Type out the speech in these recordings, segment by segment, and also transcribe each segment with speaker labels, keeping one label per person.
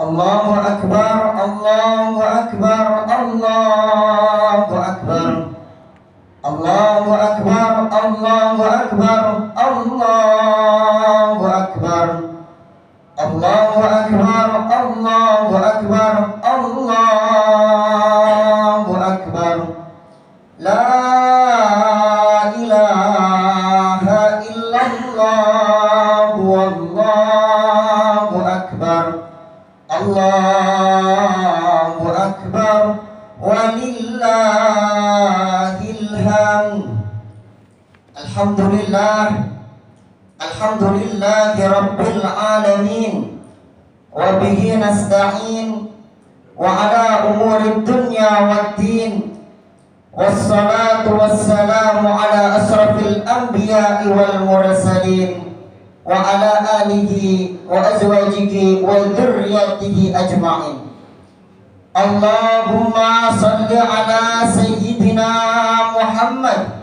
Speaker 1: Allahu Akbar, Allahu Akbar, Allahu Akbar, Allahu Akbar, Allahu Akbar, Allahu Akbar, Allahu Akbar, Allahu Akbar, Allahu Akbar. La ilaha illallah, wallahu akbar, Allahu akbar, walillahil hamd. Alhamdulillah, alhamdulillahi rabbil alamin, wa bihi nasta'in wa ala umurid dunya waddin. Wassalatu wassalamu ala asrafil anbiya'i wal mursalin wa ala alihi wa azwajihi wa dhurriyyatihi ajma'in. Allahumma salli ala sayyidina Muhammad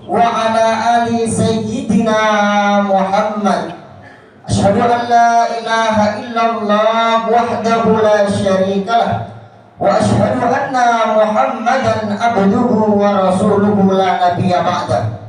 Speaker 1: wa ala ali sayyidina Muhammad. Asyhadu an la ilaha illallah wahdahu la syarika lah, wa asyhadu anna Muhammadan abduhu wa rasuluhu la nabiyya ba'dah.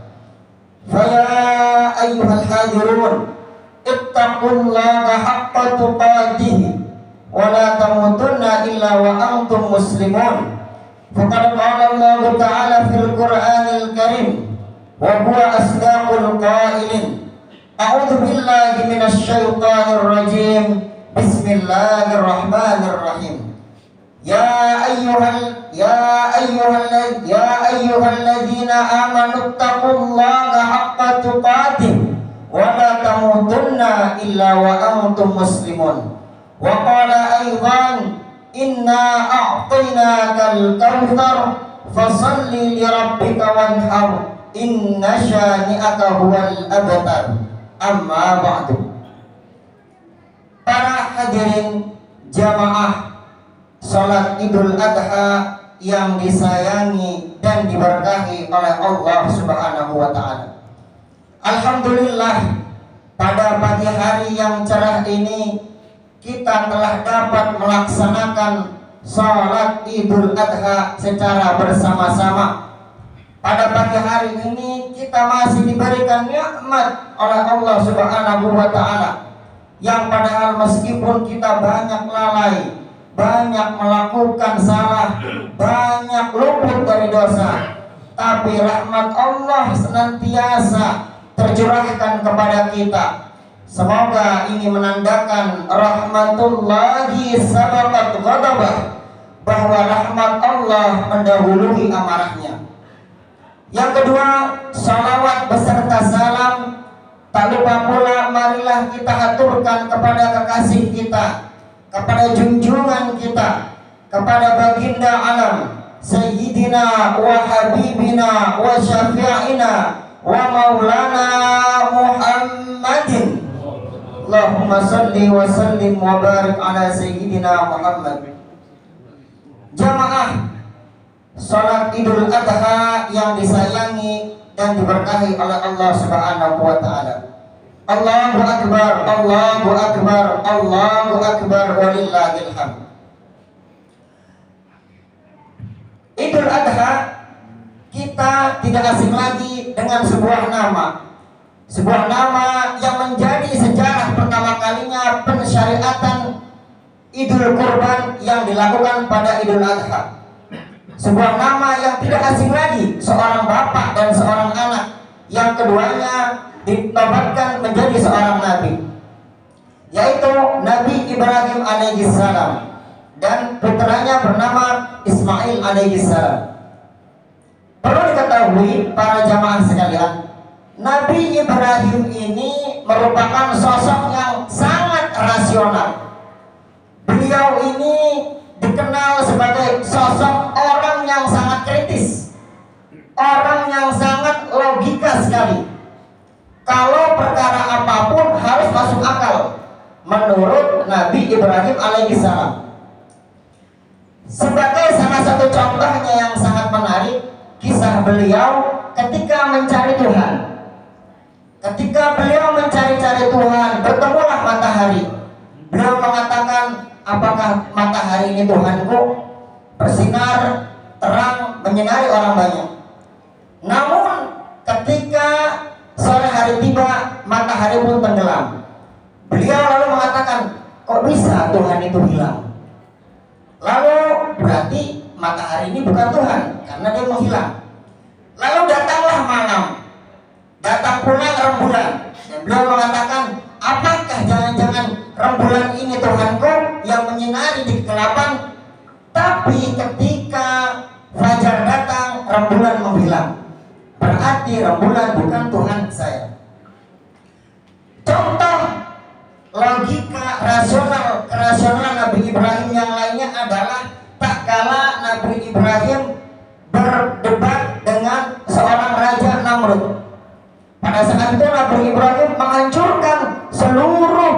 Speaker 1: Fa ya ayyuhal hadirun, ittaqullaha haqqa tuqatih wa la tamutunna illa wa antum muslimun. Faqad qala Allah ta'ala fil Qur'anil Karim wa huwa asdaqul qailin. A'udzu billahi minasy syaithanir rajim. Bismillahirrahmanirrahim. Ya ayyuhalladzina amanu taqullaha haqqa tuqatih wa la tamutunna illa wa antum muslimun. Wa qala aidan inna a'tainakal kautsar fasalli li rabbika wanhar inna syani'aka huwal abtar. Amma ba'du. Para hadirin jamaah salat Idul Adha yang disayangi dan diberkahi oleh Allah Subhanahu wa taala. Alhamdulillah, pada pagi hari yang cerah ini kita telah dapat melaksanakan salat Idul Adha secara bersama-sama. Pada pagi hari ini kita masih diberikan nikmat oleh Allah Subhanahu wa taala, yang padahal meskipun kita banyak lalai, banyak melakukan salah, banyak luput dari dosa, tapi rahmat Allah senantiasa tercurahkan kepada kita. Semoga ini menandakan rahmatullahi sabaqat ghadabah, bahwa rahmat Allah mendahului amarahnya. Yang kedua, salawat beserta salam tak lupa pula marilah kita aturkan kepada kekasih kita, kepada junjungan kita, kepada baginda alam Sayyidina wa Habibina wa Syafi'ina wa Maulana Muhammadin. Allahumma salli wa sallim wa barik ala Sayyidina Muhammad. Jamaah salat Idul Adha yang disayangi dan diberkahi oleh Allah Subhanahu wa taala. Allahu Akbar, Allahu Akbar, Allahu Akbar, walillahil hamd. Idul Adha kita tidak asing lagi dengan sebuah nama. Sebuah nama yang menjadi sejarah pertama kalinya pensyariatan Idul Kurban yang dilakukan pada Idul Adha. Sebuah nama yang tidak asing lagi, seorang bapak dan seorang anak, yang keduanya ditobatkan menjadi seorang nabi, yaitu Nabi Ibrahim alaihissalam dan putranya bernama Ismail alaihissalam. Perlu diketahui para jamaah sekalian, Nabi Ibrahim ini merupakan sosok yang sangat rasional. Beliau ini dikenal sebagai sosok orang yang sangat kritis, orang yang sangat logika sekali. Kalau perkara apapun harus masuk akal menurut Nabi Ibrahim alaihissalam. Sebagai salah satu contohnya yang sangat menarik, kisah beliau ketika mencari Tuhan. Ketika beliau mencari-cari Tuhan, bertemulah matahari. Beliau mengatakan, apakah matahari ini Tuhanku? Bersinar terang menyinari orang banyak. Namun ketika sore hari tiba, matahari pun tenggelam. Beliau lalu mengatakan, kok bisa Tuhan itu hilang? Lalu berarti matahari ini bukan Tuhan karena dia menghilang. Lalu datanglah malam, datang pula rembulan, dan beliau mengatakan, apakah jangan-jangan rembulan ini Tuhanku yang menyinari di kegelapan? Tapi ketika fajar datang, rembulan menghilang. Berarti rembulan bukan Tuhan saya. Contoh logika kerasional Nabi Ibrahim yang lainnya adalah tak kala Nabi Ibrahim berdebat dengan seorang raja Namrud. Pada saat itu Nabi Ibrahim menghancurkan seluruh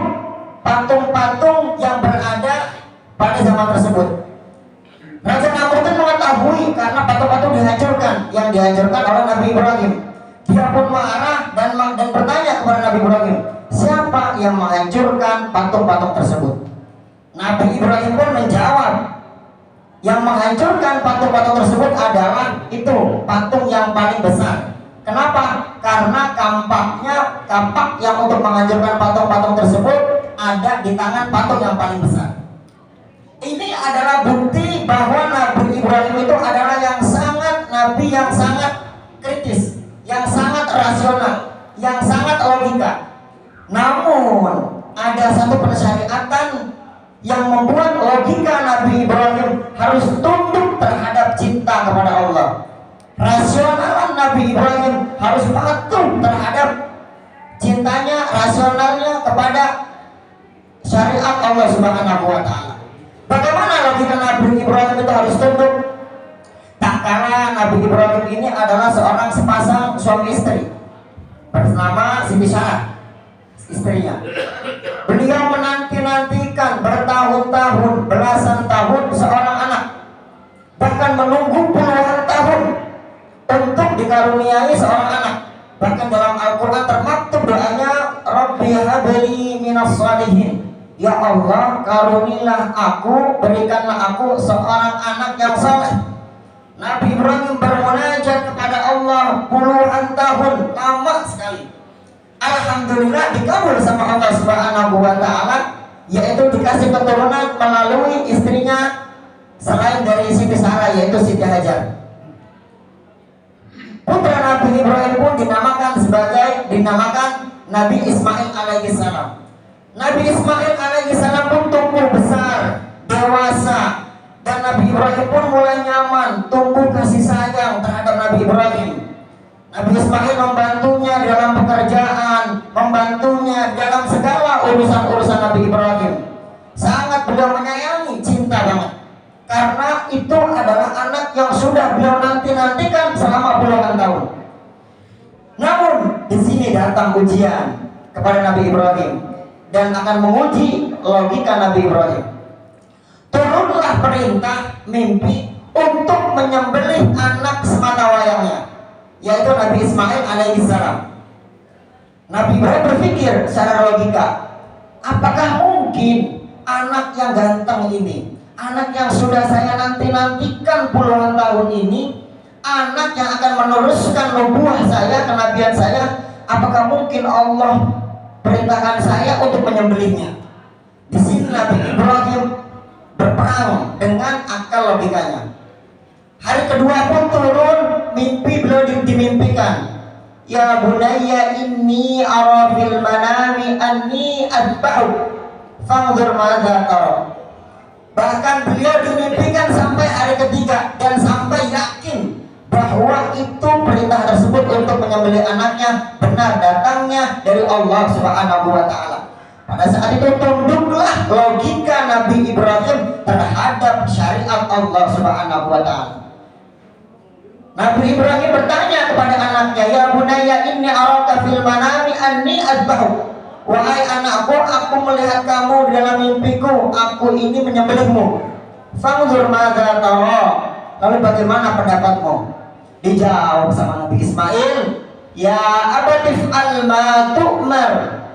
Speaker 1: patung-patung yang berada pada zaman tersebut. Raja Namrud itu mengetahui karena patung-patung yang dihancurkan oleh Nabi Ibrahim. Dia pun marah dan bertanya kepada Nabi Ibrahim, siapa yang menghancurkan patung-patung tersebut? Nabi Ibrahim pun menjawab, yang menghancurkan patung-patung tersebut adalah itu patung yang paling besar. Kenapa? Karena kampak yang untuk menghancurkan patung-patung tersebut ada di tangan patung yang paling besar. Ini adalah bukti bahwa Nabi Ibrahim itu adalah Nabi yang sangat kritis, yang sangat rasional, yang sangat logika. Namun ada satu persyariatan yang membuat logika Nabi Ibrahim harus tunduk terhadap cinta kepada Allah. Rasionalan Nabi Ibrahim harus patuh terhadap cintanya, rasionalnya kepada syariat Allah Subhanahu wa Ta'ala. Bagaimana logika Nabi Ibrahim itu harus tunduk? Tak kala Nabi Ibrahim ini adalah seorang sepasang suami istri bernama Siti Sarah, istrinya. Beliau menanti-nantikan bertahun-tahun, belasan tahun seorang anak, bahkan menunggu puluhan tahun untuk dikaruniai seorang anak. Bahkan dalam Al-Quran termaktub doanya, Rabbi habli minas shalihin, ya Allah karunilah aku, berikanlah aku seorang anak yang saleh. Nabi Ibrahim bermunajat kepada Allah puluhan tahun, lama sekali. Alhamdulillah dikabul sama Allah Subhanahu wa Ta'ala, yaitu dikasih keturunan melalui istrinya selain dari Siti Sarah, yaitu Siti Hajar. Putra Nabi Ibrahim pun dinamakan Nabi Ismail alaihissalam. Nabi Ismail alaihissalam pun tumbuh besar, dewasa, dan Nabi Ibrahim pun mulai nyaman, tumbuh kasih sayang terhadap Nabi Ibrahim. Nabi Ismail membantunya dalam pekerjaan, membantunya dalam segala urusan-urusan Nabi Ibrahim. Sangat beliau menyayangi, cinta banget. Karena itu adalah anak yang sudah beliau nanti-nantikan selama puluhan tahun. Namun di sini datang ujian kepada Nabi Ibrahim dan akan menguji logika Nabi Ibrahim. Turunlah perintah mimpi untuk menyembelih anak sematawayangnya, yaitu Nabi Ismail alaihissalam. Nabi Ibrahim berpikir secara logika, apakah mungkin anak yang ganteng ini, anak yang sudah saya nanti-nantikan puluhan tahun ini, anak yang akan meneruskan nubuah saya, kenabian saya, apakah mungkin Allah perintahkan saya untuk menyembelihnya? Di sini Nabi Ibrahim berperang dengan akal logikanya. Hari kedua pun turun, mimpi beliau dimimpikan. Ya bunayya inni ara fil manami anni adba'u fanzur madza tara. Bahkan beliau dimimpikan sampai hari ketiga dan sampai yakin bahwa itu perintah tersebut untuk menyembelih anaknya benar datangnya dari Allah Subhanahu wa Ta'ala. Pada saat itu tunduklah logika Nabi Ibrahim terhadap syariat Allah Subhanahu wa Ta'ala. Nabi Ibrahim bertanya kepada anaknya, ya bunayya inni araka fil manami anni adbahu. Wahai anakku, aku melihat kamu dalam mimpiku, aku ini menyembelihmu. Fanzur madza tara. Lalu bagaimana pendapatmu? Dijawab sama Nabi Ismail, ya abatif al ma tu'mar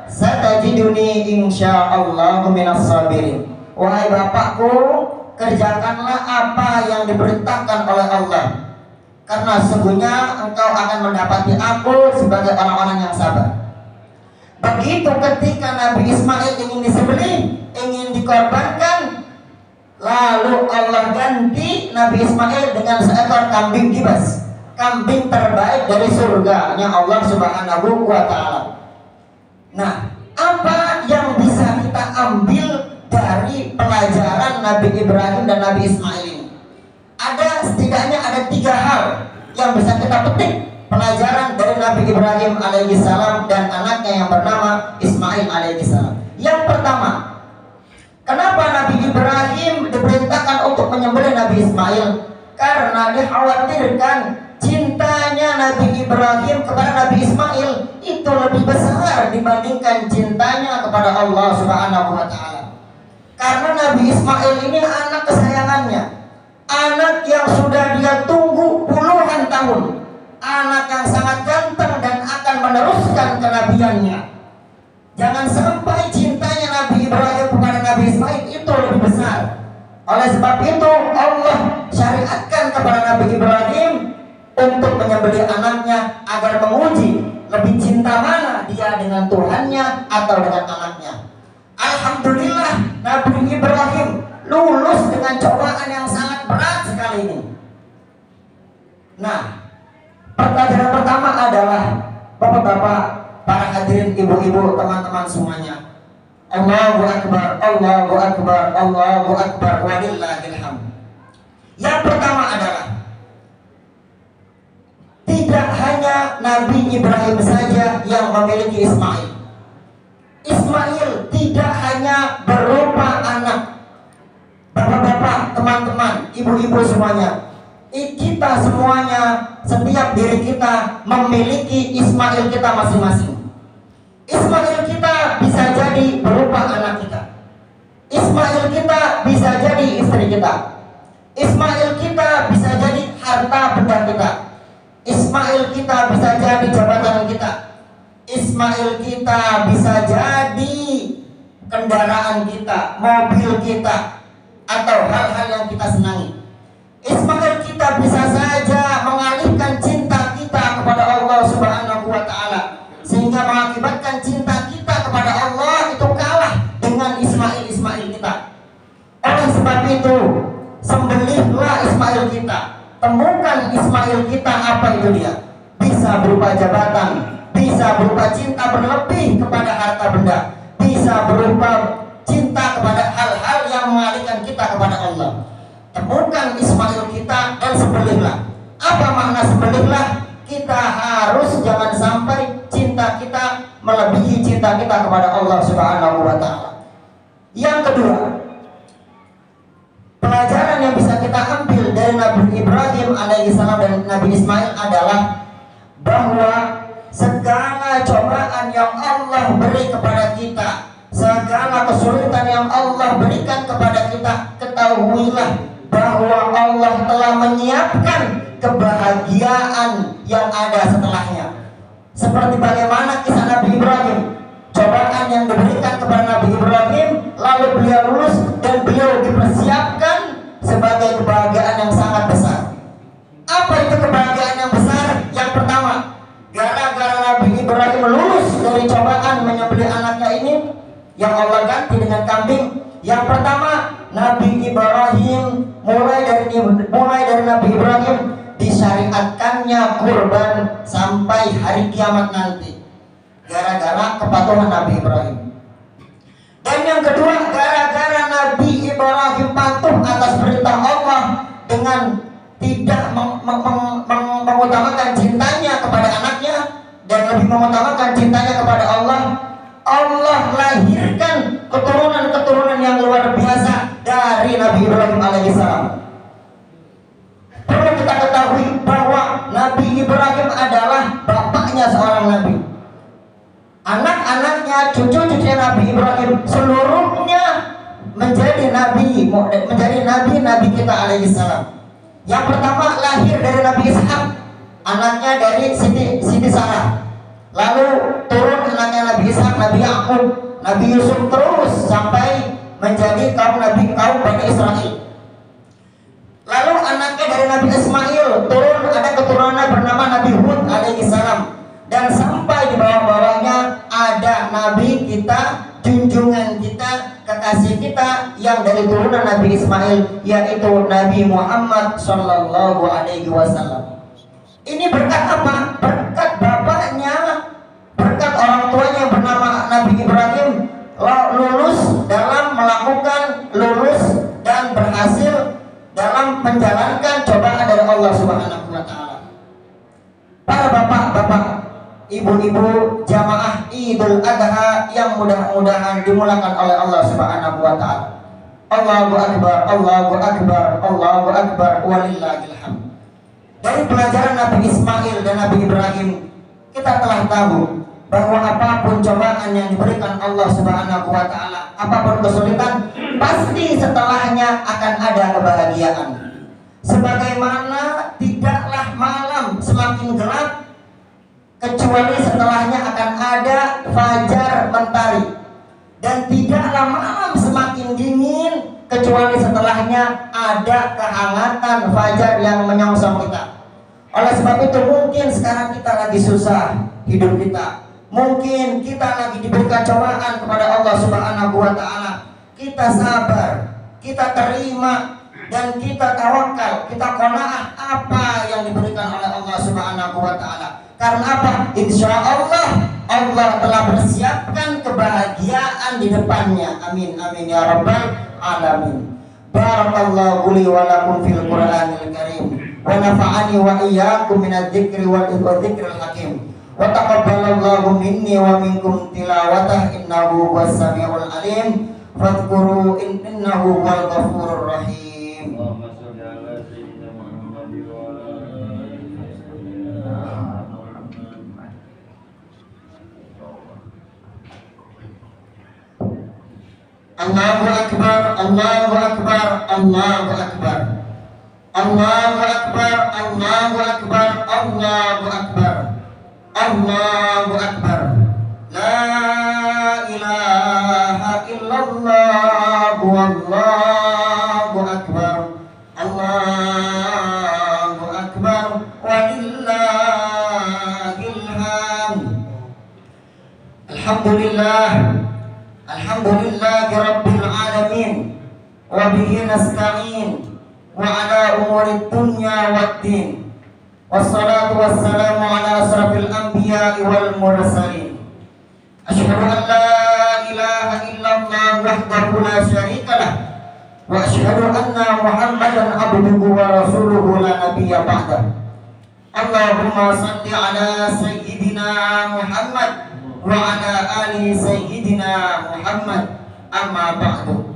Speaker 1: satajiduni insyaallah minas sabirin. wahai bapakku, kerjakanlah apa yang diperintahkan oleh Allah, karena sesungguhnya engkau akan mendapati aku sebagai orang-orang yang sabar. Begitu ketika Nabi Ismail ingin disembelih, ingin dikorbankan, lalu Allah ganti Nabi Ismail dengan seekor kambing kibas, kambing terbaik dari surganya Allah Subhanahu wa Ta'ala. Nah, apa yang bisa kita ambil dari pelajaran Nabi Ibrahim dan Nabi Ismail ini? Setidaknya ada 3 hal yang bisa kita petik pelajaran dari Nabi Ibrahim alaihissalam dan anaknya yang bernama Ismail alaihissalam. Yang pertama, kenapa Nabi Ibrahim diperintahkan untuk menyembelih Nabi Ismail? Karena dikhawatirkan cintanya Nabi Ibrahim kepada Nabi Ismail itu lebih besar dibandingkan cintanya kepada Allah Subhanahu wa Ta'ala. Karena Nabi Ismail ini anak kesayangannya, anak yang sudah dia tunggu puluhan tahun, anak yang sangat ganteng dan akan meneruskan kenabiannya. Jangan sampai cintanya Nabi Ibrahim kepada Nabi Ismail itu lebih besar. Oleh sebab itu Allah syariatkan kepada Nabi Ibrahim untuk menyembelih anaknya agar menguji lebih cinta mana dia dengan Tuhannya atau dengan anaknya. Alhamdulillah Nabi Ibrahim lulus dengan cobaan yang sangat berat sekali ini. Nah, pertanyaan pertama adalah, bapak-bapak, para hadirin, ibu-ibu, teman-teman semuanya, Allahu Akbar, Allahu Akbar, Allahu Akbar, walillahil hamd. Yang pertama adalah, tidak hanya Nabi Ibrahim saja yang memiliki Ismail. Ismail tidak hanya berupa anak. Bapak-bapak, teman-teman, ibu-ibu semuanya, kita semuanya, setiap diri kita memiliki Ismail kita masing-masing. Ismail kita bisa jadi berupa anak kita. Ismail kita bisa jadi istri kita. Ismail kita bisa jadi harta benda kita. Ismail kita bisa jadi jabatan kita. Ismail kita bisa jadi kendaraan kita, mobil kita, atau hal-hal yang kita senangi. Ismail kita bisa saja mengalihkan cinta kita kepada Allah Subhanahu wa Ta'ala, sehingga mengakibatkan cinta kita kepada Allah itu kalah dengan Ismail kita. Oleh sebab itu, sembelihlah Ismail kita. Temukan Ismail kita, apa itu dia? Bisa berupa jabatan, bisa berupa cinta berlebih kepada harta benda, bisa berupa cinta kepada hal-hal yang mengalihkan kita kepada Allah. Temukan Ismail kita dan sembelihlah. Apa makna sembelihlah? Kita harus jangan sampai cinta kita melebihi cinta kita kepada Allah Subhanahu wa Ta'ala. Yang kedua, pelajaran yang bisa kita ambil dari Nabi Ibrahim alaihissalam dan Nabi Ismail adalah bahwa segala cobaan yang Allah beri kepada kita, segala kesulitan yang Allah berikan kepada kita, ketahuilah bahwa Allah telah menyiapkan kebahagiaan yang ada setelahnya. Seperti bagaimana kisah Nabi Ibrahim, cobaan yang diberikan kepada Nabi Ibrahim, lalu beliau lulus dan beliau dipersiapkan sebagai kebahagiaan yang sangat besar. Apa itu kebahagiaan yang besar? Yang pertama, gara-gara Nabi Ibrahim lulus dari cobaan menyembelih anaknya ini, yang Allah ganti dengan kambing. Yang pertama, Nabi Ibrahim mulai dari Nabi Ibrahim disyariatkannya kurban sampai hari kiamat nanti, gara-gara kepatuhan Nabi Ibrahim. Dan yang kedua, gara-gara Nabi Ibrahim patuh atas perintah Allah dengan tidak mengutamakan cintanya kepada anaknya dan lebih mengutamakan cintanya kepada Allah, Allah lahirkan keturunan-keturunan yang luar biasa dari Nabi Ibrahim alaihissalam. Perlu kita ketahui bahwa Nabi Ibrahim adalah bapaknya seorang nabi. Anak-anaknya, cucu-cucunya Nabi Ibrahim seluruhnya menjadi nabi kita alaihissalam. Yang pertama lahir dari Nabi Ishak, anaknya dari Siti Sarah. Lalu turun anaknya Nabi Ishak, Nabi Yakub, Nabi Yusuf, terus sampai menjadi kaum Bani Israel. Lalu anaknya dari Nabi Ismail turun, ada keturunan bernama Nabi Hud alaihi salam, dan sampai di bawah-bawahnya ada Nabi kita, junjungan kita, kekasih kita yang dari turunan Nabi Ismail, yaitu Nabi Muhammad Sallallahu Alaihi Wasallam. Ini berkat apa? Berkat bapaknya, berkat orang tuanya yang bernama Nabi Ibrahim, lulus dan berhasil dalam menjalankan cobaan dari Allah Subhanahu wa taala. Para bapak-bapak, ibu-ibu, jamaah Idul Adha yang mudah-mudahan dimulakan oleh Allah Subhanahu wa taala. Allahu akbar, Allahu akbar, Allahu akbar, walillahil hamd. Dari pelajaran Nabi Ismail dan Nabi Ibrahim, kita telah tahu bahwa apapun cobaan yang diberikan Allah Subhanahu wa taala, apapun kesulitan, pasti setelahnya akan ada kebahagiaan. Sebagaimana tidaklah malam semakin gelap kecuali setelahnya akan ada fajar mentari, dan tidaklah malam semakin dingin kecuali setelahnya ada kehangatan fajar yang menyongsong kita. Oleh sebab itu mungkin sekarang kita lagi susah hidup kita, mungkin kita lagi diberikan cobaan kepada Allah Subhanahu wa taala. Kita sabar, kita terima, dan kita tawakal, kita qanaah apa yang diberikan oleh Allah Subhanahu wa taala. Karena apa? Insya Allah telah persiapkan kebahagiaan di depannya. Amin amin ya rabbal alamin. Barakallahu li wa lakum fil Qur'anil karim, wa nafa'ani wa iyyakum minadz dzikri wal dzikril hakim. Wa taqabbalallahu minni wa minkum tilawatah innahu huwas samiul alim. Fadhkuru innahu huwal ghafurur rahim.
Speaker 2: Allahumma shalli ala sayyidina Muhammad wa ala
Speaker 1: Allahu akbar, Allahu akbar, Allahu akbar. Allahu akbar, Allahu akbar, Allahu akbar. Allahu akbar. La ilaha illallah wallahu akbar. Allahu akbar walillahil hamd. Alhamdulillah, alhamdulillahi rabbil alamin, wa bihi nasta'in wa ala umurid dunya waddin. Wassalatu wassalamu ala asrafil anbiya'i wal mursalin. Asyhadu an la ilaha illallah wahdahu la syarikalah, wa asyhadu anna Muhammadan abduhu wa rasuluhu la nabiyya ba'dah. Allahumma salli ala sayyidina Muhammad wa ala ali sayyidina Muhammad, amma ba'du.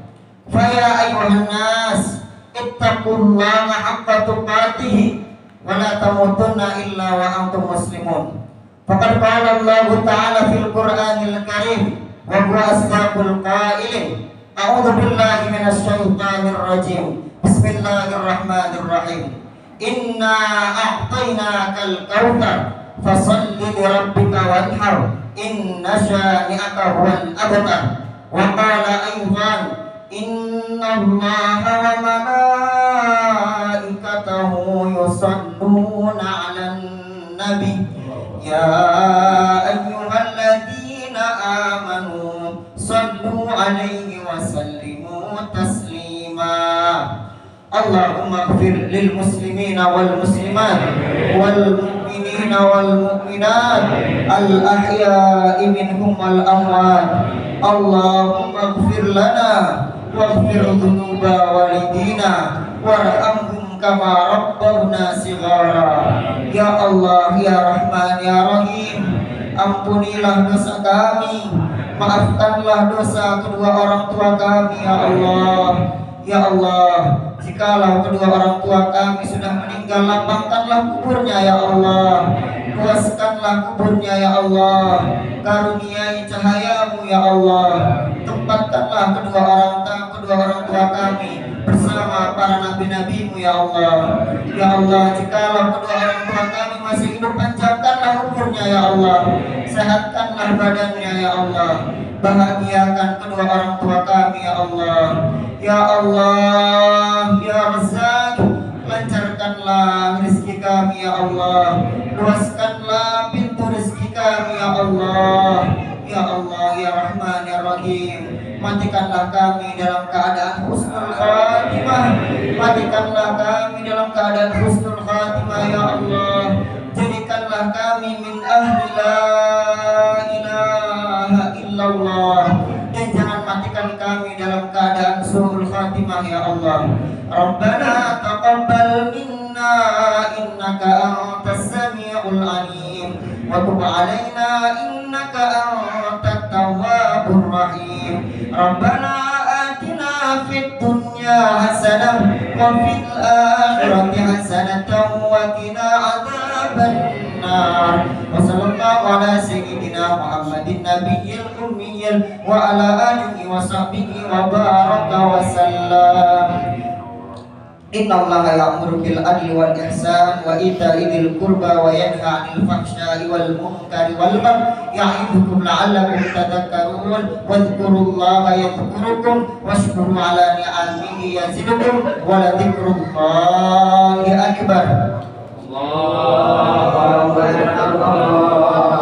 Speaker 1: Fa ya ayyuhan nas ittaqullaha haqqa tuqatih wa la tamutunna illa wa antum muslimun. Faqad qala Allah ta'ala fil Qur'anil karim wa huwa asdaqul qailin. A'udzu billahi minasy syaithanir rajim. Bismillahirrahmanirrahim. Inna a'tainakal kautsar fashalli li rabbika wanhar inna syani'aka huwal abtar. Wa qala aydan innallaha wa malaikatahu yusalluna 'alan nabi ya ayyuhalladzina amanu sallu 'alaihi wa sallimu taslima. Allahumma ighfir lil muslimina wal muslimat wal mu'minina wal mu'minat al ahya'i minhum wal amwat. Allahumma ighfir lana waghfir dhunuba walidina warhamhum kama rabbawna shighara. Ya Allah, ya Rahman, ya Rahim, ampunilah dosa kami, maafkanlah dosa kedua orang tua kami, ya Allah. Ya Allah, jikalau kedua orang tua kami sudah meninggal, lapangkanlah kuburnya ya Allah, luaskanlah kuburnya ya Allah, karuniai cahayamu ya Allah, tempatkanlah kedua orang tua kami bersama para nabi-nabimu ya Allah. Ya Allah, jikalau kedua orang tua kami masih hidup, panjangkanlah umurnya ya Allah. sehatkanlah badannya ya Allah. Bahagiakan kedua orang tua kami ya Allah. Ya Allah, ya Razzaq, lancarkanlah rezeki kami ya Allah. Luaskanlah pintu rezeki kami ya Allah. Ya Allah, ya Rahman, ya Rahim, matikanlah kami dalam keadaan husnul khatimah. Matikanlah kami dalam keadaan husnul khatimah ya Allah. Jadikanlah kami min ahli la ilaha illallah. Dan jangan matikan kami dalam keadaan suhul khatimah ya Allah. Rabbana taqabbal minna innaka antas sami'ul alim wa tub alaina innaka antat tawwabur rahim. Rabbana atina fid dunya hasanah wa fil akhirati hasanatan wa qina adzaban nar. Wa sallallahu ala sayyidina Muhammadin nabiyil ummiyil wa ala alihi wa sahbihi wa baraka wa sallam. Inna Allaha ya'muru bil adli wal ihsan wa ita'i dzil qurba wa yanha 'anil fahsya'i wal munkari wal baghi ya'idzukum la'allakum tadhakkarun. Wadhkurullaha yadhkurukum washkuru 'ala ni'amihi yazidukum wa la dzikrullahi akbar.